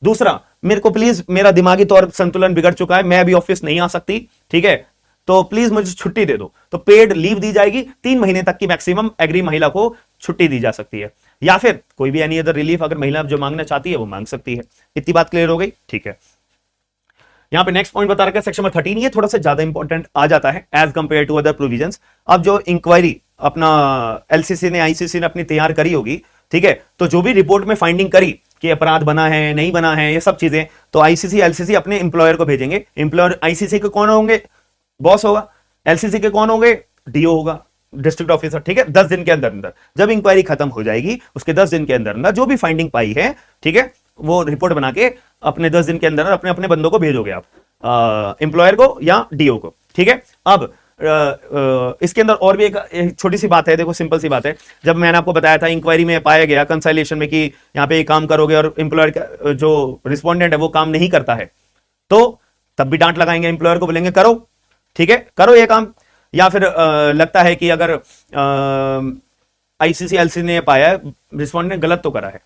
दूसरा, मेरे को प्लीज, मेरा दिमागी तौर संतुलन बिगड़ चुका है, मैं अभी ऑफिस नहीं आ सकती, ठीक है, तो प्लीज मुझे छुट्टी दे दो, तो पेड लीव दी जाएगी, 3 महीने तक की मैक्सिमम एग्री महिला को छुट्टी दी जा सकती है। या फिर कोई भी एनी अदर रिलीफ अगर महिला जो मांगना चाहती है वो मांग सकती है। इतनी बात क्लियर हो गई, ठीक है। यहां पे नेक्स्ट पॉइंट बता रखा है सेक्शन नंबर 13, ये थोड़ा सा ज्यादा इंपॉर्टेंट आ जाता है as compared to other provisions. अब जो इंक्वायरी अपना एलसीसी ने, आईसीसी ने अपनी तैयार करी होगी, ठीक है, तो जो भी रिपोर्ट में फाइंडिंग करी कि अपराध बना है नहीं बना है, ये सब चीजें तो आईसीसी एलसीसी अपने इंप्लॉयर को भेजेंगे। इंप्लॉयर आईसीसी के कौन होंगे, बॉस होगा, एलसीसी के कौन होंगे, डीओ होगा, डिस्ट्रिक्ट ऑफिसर, ठीक है। 10 दिन के अंदर अंदर जब इंक्वायरी खत्म हो जाएगी, उसके 10 दिन के अंदर अंदर जो भी फाइंडिंग पाई है, ठीक है, वो रिपोर्ट बना के अपने 10 दिन के अंदर अपने अपने बंदों को भेजोगे आप, इंप्लॉयर को या डीओ को, ठीक है। अब इसके अंदर और भी एक छोटी सी बात है, देखो सिंपल सी बात है। जब मैंने आपको बताया था इंक्वायरी में पाया गया कंसाइलेशन में कि यहाँ पे काम करोगे और इंप्लॉयर का जो रिस्पोंडेंट है वो काम नहीं करता है, तो तब भी डांट लगाएंगे, इंप्लॉयर को बोलेंगे करो, ठीक है, करो ये काम। या फिर लगता है कि अगर आईसीसी एलसी ने पाया रिस्पोंडेंट ने गलत तो करा है,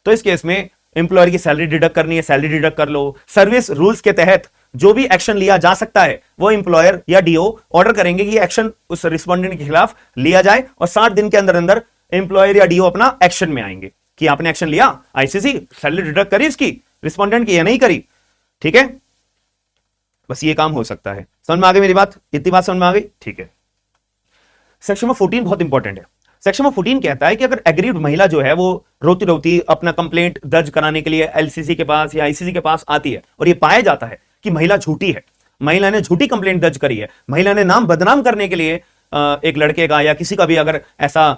तो इस केस में इंप्लॉयर की सैलरी डिडक्ट करनी है, सैलरी डिडक्ट कर लो। सर्विस रूल्स के तहत जो भी एक्शन लिया जा सकता है वो इंप्लॉयर या डीओ ऑर्डर करेंगे कि एक्शन उस रिस्पोंडेंट के खिलाफ लिया जाए, और 60 दिन के अंदर अंदर इंप्लॉयर या डीओ अपना एक्शन में आएंगे कि आपने एक्शन लिया, आईसीसी सैलरी डिडक्ट करी इसकी रिस्पोंडेंट की या नहीं करी, ठीक है। बस ये काम हो सकता है। समझ में आ गई मेरी बात, इतनी बात समझ में आ गई, ठीक है। सेक्शन नंबर 14 बहुत इंपॉर्टेंट है। सेक्शन नंबर 14 कहता है कि अगर एग्रीड महिला जो है वो रोती रोती अपना कंप्लेंट दर्ज कराने के लिए एलसीसी के पास या आईसीसी के पास आती है, और ये पाया जाता है कि महिला झूठी है, महिला ने झूठी कंप्लेंट दर्ज करी है, महिला ने नाम बदनाम करने के लिए एक लड़के का या किसी का भी अगर ऐसा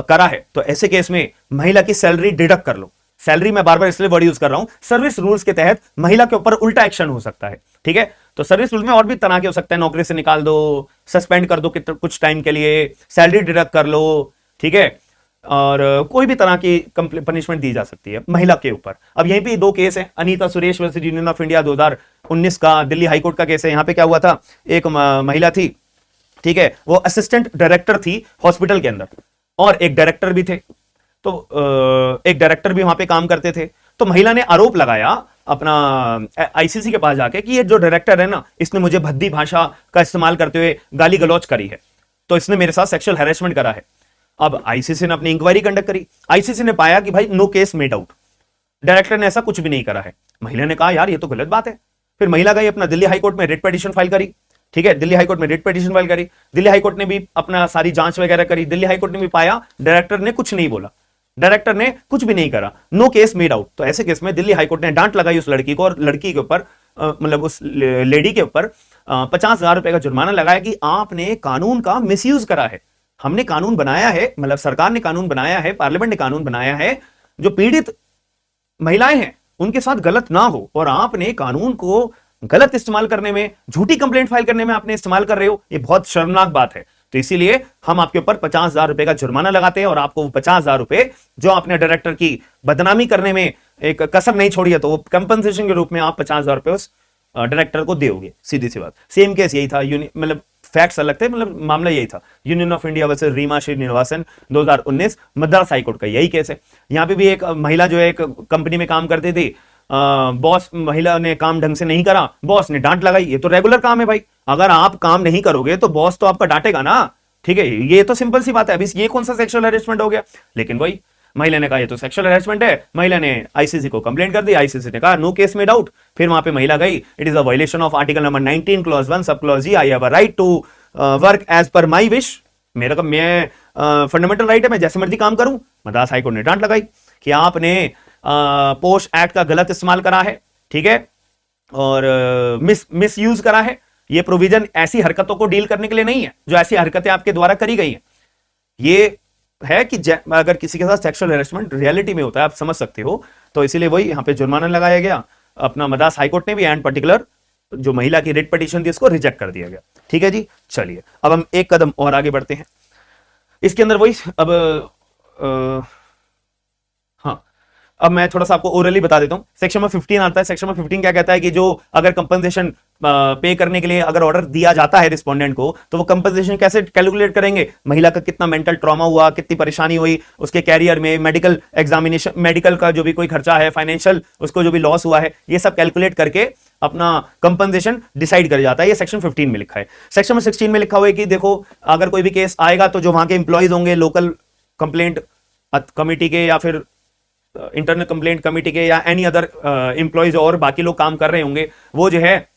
करा है, तो ऐसे केस में महिला की सैलरी डिडक्ट कर लो। सैलरी में बार बार इसलिए वर्ड यूज कर रहा हूं, सर्विस रूल्स के तहत महिला के ऊपर उल्टा एक्शन हो सकता है, ठीक है। तो सर्विस रूल में और भी तरह के हो सकते हैं, नौकरी से निकाल दो, सस्पेंड कर दो कुछ टाइम के लिए, सैलरी डिडक्ट कर लो, ठीक है, और कोई भी तरह की पनिशमेंट दी जा सकती है महिला के ऊपर। अब यहीं पे 2 केस है, Anita Suresh versus union of India 2019 का दिल्ली हाईकोर्ट का केस है। यहां पे क्या हुआ था, एक महिला थी, ठीक है, वो असिस्टेंट डायरेक्टर थी हॉस्पिटल के अंदर, और एक डायरेक्टर भी थे, तो एक डायरेक्टर भी वहां पे काम करते थे। तो महिला ने आरोप लगाया अपना आईसीसी के पास जाके कि ये जो डायरेक्टर है ना, इसने मुझे भद्दी भाषा का इस्तेमाल करते हुए गाली गलौज करी है, तो इसने मेरे साथ सेक्सुअल हैरेसमेंट करा है। अब आईसीसी ने अपनी इंक्वायरी कंडक्ट करी, आईसीसी ने पाया कि भाई no case made out, director ने ऐसा कुछ भी नहीं करा है। महिला ने कहा यार ये तो गलत बात है, फिर महिला गई अपना दिल्ली हाईकोर्ट में रिट पिटीशन फाइल करी, ठीक है, दिल्ली हाईकोर्ट में रिट पिटीशन फाइल करी, दिल्ली हाईकोर्ट ने भी अपना सारी जांच वगैरह करी, दिल्ली हाईकोर्ट ने भी पाया डायरेक्टर ने कुछ नहीं बोला, डायरेक्टर ने कुछ भी नहीं करा, नो केस मेड आउट, तो ऐसे केस में दिल्ली हाईकोर्ट ने डांट लगाई उस लड़की को और लड़की के ऊपर मतलब उस लेडी के ऊपर 50,000 रुपए का जुर्माना लगाया कि आपने कानून का मिसयूज करा है। हमने कानून बनाया है, मतलब सरकार ने कानून बनाया है, पार्लियामेंट ने कानून बनाया है, जो पीड़ित महिलाएं हैं उनके साथ गलत ना हो, और आपने कानून को गलत इस्तेमाल करने में, झूठी कंप्लेंट फाइल करने में आपने इस्तेमाल कर रहे हो। ये बहुत शर्मनाक बात है। तो इसीलिए हम आपके ऊपर 50,000 रुपए का जुर्माना लगाते हैं और आपको वो 50,000 रुपए जो आपने डायरेक्टर की बदनामी करने में एक कसर नहीं छोड़ी है, तो वो कंपनसेशन के रूप में आप 50,000 रुपए उस डायरेक्टर को दोगे। सीधी सी बात। सेम केस यही था, मतलब फैक्ट्स अलग थे, मतलब मामला यही था। Union of India versus Reema Srinivasan 2019 Madras high court का यही केस है। यहां पे भी एक महिला जो है एक कंपनी में काम करती थी, बॉस, महिला ने काम ढंग से नहीं करा, बॉस ने डांट लगाई। ये तो रेगुलर काम है भाई, अगर आप काम नहीं करोगे तो बॉस तो आपका डांटेगा ना, ठीक है, ये तो सिंपल सी बात है। अभी ये कौन सा सेक्सुअल हैरेसमेंट हो गया? लेकिन वही महिला ने कहा ये तो सेक्सुअल हैरेसमेंट है, महिला ने आईसीसी को कंप्लेंट कर दी, आईसीसी ने कहा नो केस मेड आउट। फिर वहां पे महिला गई, it is a violation of article number 19 clause 1 sub clause G, I have a right to work as per my wish. मेरा मैं फंडामेंटल राइट है, मैं जैसे मर्जी काम करूं। मद्रास हाईकोर्ट ने डांट लगाई कि आपने पोस्ट एक्ट का गलत इस्तेमाल करा है, ठीक है, और मिस यूज करा है। ये प्रोविजन ऐसी हरकतों को डील करने के लिए नहीं है जो ऐसी हरकतें आपके द्वारा करी गई हैं। ये है कि अगर किसी के साथ सेक्सुअल हैरेसमेंट रियलिटी में होता है, आप समझ सकते हो, तो इसीलिए वही यहां पे जुर्माना लगाया गया अपना मद्रास हाईकोर्ट ने भी, एंड पर्टिकुलर जो महिला की रिट पिटीशन थी इसको रिजेक्ट कर दिया गया। ठीक है जी, चलिए अब हम एक कदम और आगे बढ़ते हैं। इसके अंदर वही अब हाँ, अब मैं थोड़ा सा आपको ओरली बता देता हूं। सेक्शन में 15 आता है। सेक्शन में 15 क्या कहता है कि जो अगर कंपनसेशन पे करने के लिए अगर ऑर्डर दिया जाता है रिस्पोंडेंट को, तो वो कंपनसेशन कैसे कैलकुलेट करेंगे? महिला का कितना मेंटल ट्रॉमा हुआ, कितनी परेशानी हुई उसके कैरियर में, मेडिकल एग्जामिनेशन, मेडिकल का जो भी कोई खर्चा है, फाइनेंशियल उसको जो भी लॉस हुआ है, ये सब कैलकुलेट करके अपना कंपनसेशन डिसाइड कर जाता है। ये सेक्शन 15 में लिखा है। सेक्शन में 16 में लिखा हुआ है कि देखो अगर कोई भी केस आएगा तो जो वहां के इंप्लॉइज होंगे, लोकल कंप्लेंट कमिटी के या फिर इंटरनल कंप्लेंट कमिटी के या एनी अदर एम्प्लॉइज और बाकी लोग काम कर रहे होंगे, वो जो है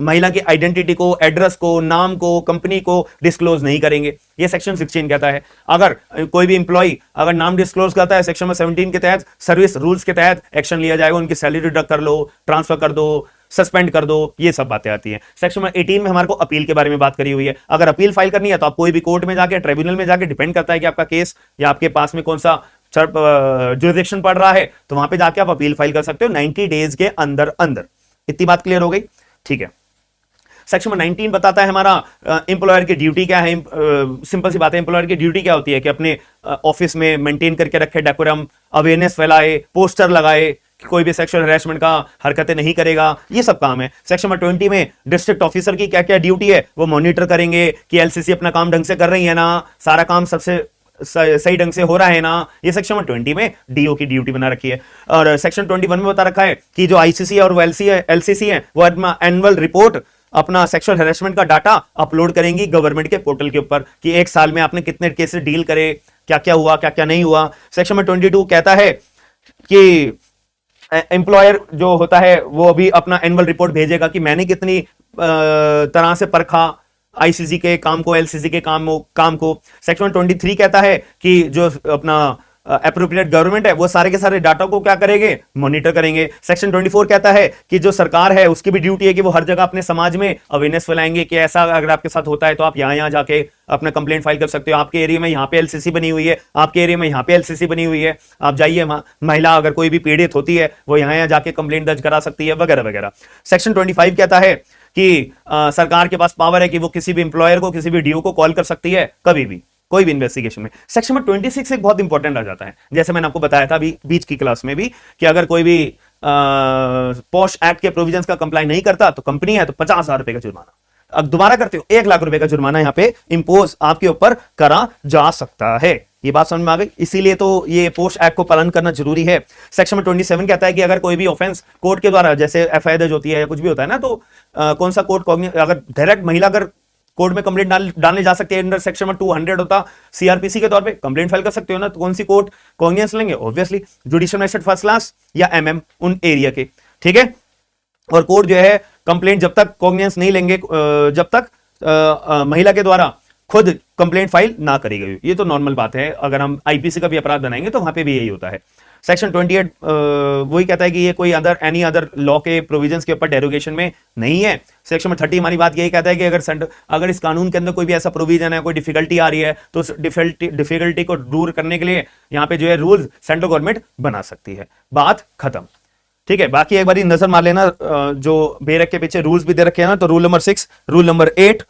महिला की आइडेंटिटी को, एड्रेस को, नाम को, कंपनी को डिस्क्लोज नहीं करेंगे। ये सेक्शन 16 कहता है। अगर कोई भी इंप्लॉय अगर नाम डिस्क्लोज करता है, सेक्शन में 17 के तहत सर्विस रूल्स के तहत एक्शन लिया जाएगा। उनकी सैलरी डिडक्ट कर लो, ट्रांसफर कर दो, सस्पेंड कर दो, ये सब बातें आती हैं। सेक्शन में 18 में हमारे को अपील के बारे में बात करी हुई है। अगर अपील फाइल करनी है तो आप कोई भी कोर्ट में जाके, ट्रिब्यूनल में जाके, डिपेंड करता है कि आपका केस या आपके पास में कौन सा जुरिडिक्शन पड़ रहा है, तो वहां पे जाके आप अपील फाइल कर सकते हो 90 डेज के अंदर अंदर। इतनी बात क्लियर हो गई? ठीक है। सेक्शन 19 बताता है हमारा एम्प्लॉयर की ड्यूटी क्या है। सिंपल सी बात है, एम्प्लॉयर की ड्यूटी क्या होती है कि अपने ऑफिस में मेंटेन करके रखे डेकोरम, अवेयरनेस फैलाए, पोस्टर लगाए कि कोई भी सेक्सुअल हैरेसमेंट का हरकतें नहीं करेगा, ये सब काम है। सेक्शन 20 में डिस्ट्रिक्ट ऑफिसर की क्या क्या ड्यूटी है, वो मॉनिटर करेंगे कि एलसीसी अपना काम ढंग से कर रही है ना, सारा काम सबसे सही ढंग से हो रहा है ना। ये सेक्शन 20 में डीओ की ड्यूटी बना रखी है। और सेक्शन 21 में बता रखा है कि जो आईसीसी और वो एलसीसी है वो एनुअल रिपोर्ट अपना सेक्सुअल हैरेसमेंट का डाटा अपलोड करेंगी गवर्नमेंट के पोर्टल के ऊपर कि एक साल में आपने कितने केसेस डील करे, क्या क्या हुआ, क्या क्या नहीं हुआ। सेक्शन में 22 कहता है कि एम्प्लॉयर जो होता है वो भी अपना एनुअल रिपोर्ट भेजेगा कि मैंने कितनी तरह से परखा आईसीसी के काम को, एलसीसी के काम को। सेक्शन 23 कहता है कि जो अपना एप्रोप्रिएट गवर्नमेंट है वो सारे के सारे डाटा को क्या करेंगे, मॉनिटर करेंगे। सेक्शन 24 कहता है कि जो सरकार है उसकी भी ड्यूटी है कि वो हर जगह अपने समाज में अवेयरनेस फैलाएंगे कि ऐसा अगर आपके साथ होता है तो आप यहाँ जाके अपना कंप्लेंट फाइल कर सकते हो। आपके एरिया में यहाँ पे एलसीसी बनी हुई है, आपके एरिया में यहाँ पे एलसीसी बनी हुई है, आप जाइए। महिला अगर कोई भी पीड़ित होती है वो यहाँ जाके कंप्लेंट दर्ज करा सकती है, वगैरह वगैरह। सेक्शन 25 कहता है कि सरकार के पास पावर है कि वो किसी भी एम्प्लॉयर को, किसी भी डीओ को कॉल कर सकती है कभी भी, कोई भी इन्वेस्टिगेशन में। सेक्शन में 26 एक बहुत इंपॉर्टेंट आ जाता है, जैसे मैंने आपको बताया था अभी बीच की क्लास में भी कि अगर कोई भी पॉश एक्ट के प्रोविजंस का कंप्लाई नहीं करता तो कंपनी है तो 50,000 रुपए का जुर्माना, अब दोबारा करते हो 1 लाख रुपए का जुर्माना यहाँ पे इंपोज आपके ऊपर करा जा सकता है। ये बात समझ में आ गई? इसीलिए तो ये पोस्ट एक्ट को पालन करना जरूरी है। सेक्शन में 27 कहता है कि अगर कोई भी ऑफेंस कोर्ट के द्वारा, जैसे एफआईआर दर्ज होती है या कुछ भी होता है ना, तो कौन सा कोर्ट, अगर डायरेक्ट महिला अगर कोर्ट में कंप्लेंट डालने जा सकते हैं, अंडर सेक्शन में 200 होता सीआरपीसी के तौर पे कंप्लेंट फाइल कर सकते हो ना, तो कौन सी कोर्ट कॉग्निजेंस लेंगे? Obviously judicial magistrate first class या एमएम उन एरिया के, ठीक है। और कोर्ट जो है कंप्लेंट जब तक कॉग्निजेंस नहीं लेंगे, जब तक महिला के द्वारा खुद कंप्लेंट फाइल ना करी गई। ये तो नॉर्मल बात है, अगर हम आईपीसी का भी अपराध बनाएंगे तो वहां पे भी यही होता है। सेक्शन 28 वही कहता है कि ये कोई अदर एनी अदर लॉ के प्रोविजंस के ऊपर डेरोगेशन में नहीं है। सेक्शन में 30 हमारी बात यही कहता है कि अगर इस कानून के अंदर कोई भी ऐसा प्रोविजन है, कोई डिफिकल्टी आ रही है, तो उस डिफिकल्टी को दूर करने के लिए यहाँ पे जो है रूल्स सेंट्रल गवर्नमेंट बना सकती है। बात खत्म, ठीक है। बाकी एक बार नजर मार लेना, जो बेरक के पीछे रूल्स भी दे रखे हैं ना, तो रूल नंबर 6, रूल नंबर 8,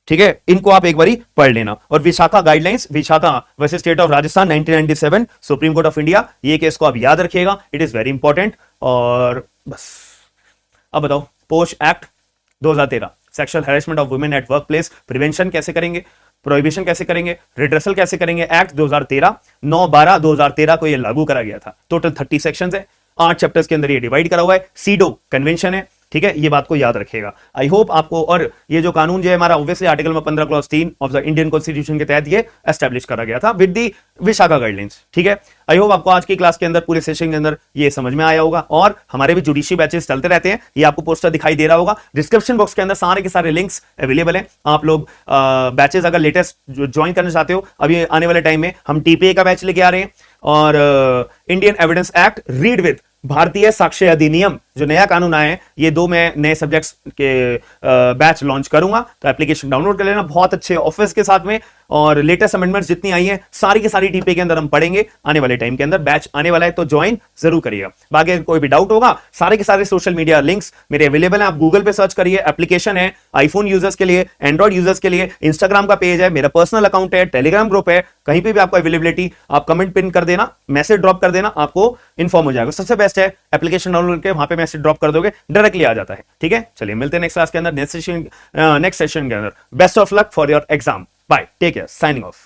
ठीक है, इनको आप एक बारी पढ़ लेना। और Vishakha guidelines, Vishakha versus state of Rajasthan 1997, supreme court of India, ये केस को आप याद रखिएगा, इट इज वेरी इंपॉर्टेंट। और बस अब बताओ, पोश act 2013, sexual harassment of women at work place, prevention कैसे करेंगे, प्रोहिबिशन कैसे करेंगे, रिड्रेसल कैसे करेंगे। एक्ट 2013 9/12/2013 को ये लागू करा गया था। टोटल 30 सेक्शंस है, 8 चैप्टर्स के अंदर ये डिवाइड करा हुआ है। सीडो कन्वेंशन है, ठीक है, ये बात को याद रखिएगा। आई होप आपको, और ये जो कानून जो है हमारा ऑब्वियसली आर्टिकल में 15 clause 3 of the Indian constitution के तहत ये एस्टैब्लिश करा गया था विद दी विशाखा गाइडलाइंस, ठीक है। आई होप आपको आज की क्लास के अंदर, पूरे सेशन के अंदर ये समझ में आया होगा। और हमारे भी जुडिशरी बैचेस चलते रहते हैं, ये आपको पोस्टर दिखाई दे रहा होगा, डिस्क्रिप्शन बॉक्स के अंदर सारे के सारे लिंक्स अवेलेबल हैं। आप लोग बैचेस अगर लेटेस्ट ज्वाइन करना चाहते हो, अभी आने वाले टाइम में हम टीपीए का बैच लेके आ रहे हैं, और Indian evidence act read with भारतीय साक्ष्य अधिनियम, जो नया कानून आया है, ये 2 मैं नए सब्जेक्ट्स के बैच लॉन्च करूंगा, तो एप्लीकेशन डाउनलोड कर लेना, बहुत अच्छे ऑफर्स के साथ में। और लेटेस्ट अमेंडमेंट्स जितनी आई हैं सारी की सारी टीपी के अंदर हम पढ़ेंगे आने वाले टाइम के अंदर। बैच आने वाला है तो ज्वाइन जरूर करिएगा। बाकी अगर कोई भी डाउट होगा, सारे के सारे सोशल मीडिया लिंक्स मेरे अवेलेबल हैं, आप गूगल पे सर्च करिए। एप्लीकेशन है आईफोन यूजर्स के लिए, एंड्रॉइड यूजर्स के लिए, इंस्टाग्राम का पेज है, मेरा पर्सनल अकाउंट है, टेलीग्राम ग्रुप है, कहीं पे भी आपको अवेलेबिलिटी, आप कमेंट पिन कर देना, मैसेज ड्रॉप कर देना, आपको इन्फॉर्म हो जाएगा। सबसे बेस्ट है एप्लीकेशन डाउनलोड करके वहां पे मैसेज ड्रॉप कर दोगे, डायरेक्टली आ जाता है, ठीक है। चलिए मिलते हैं नेक्स्ट क्लास के अंदर, नेक्स्ट सेशन के अंदर। Best of luck for your exam, bye, take care, signing of.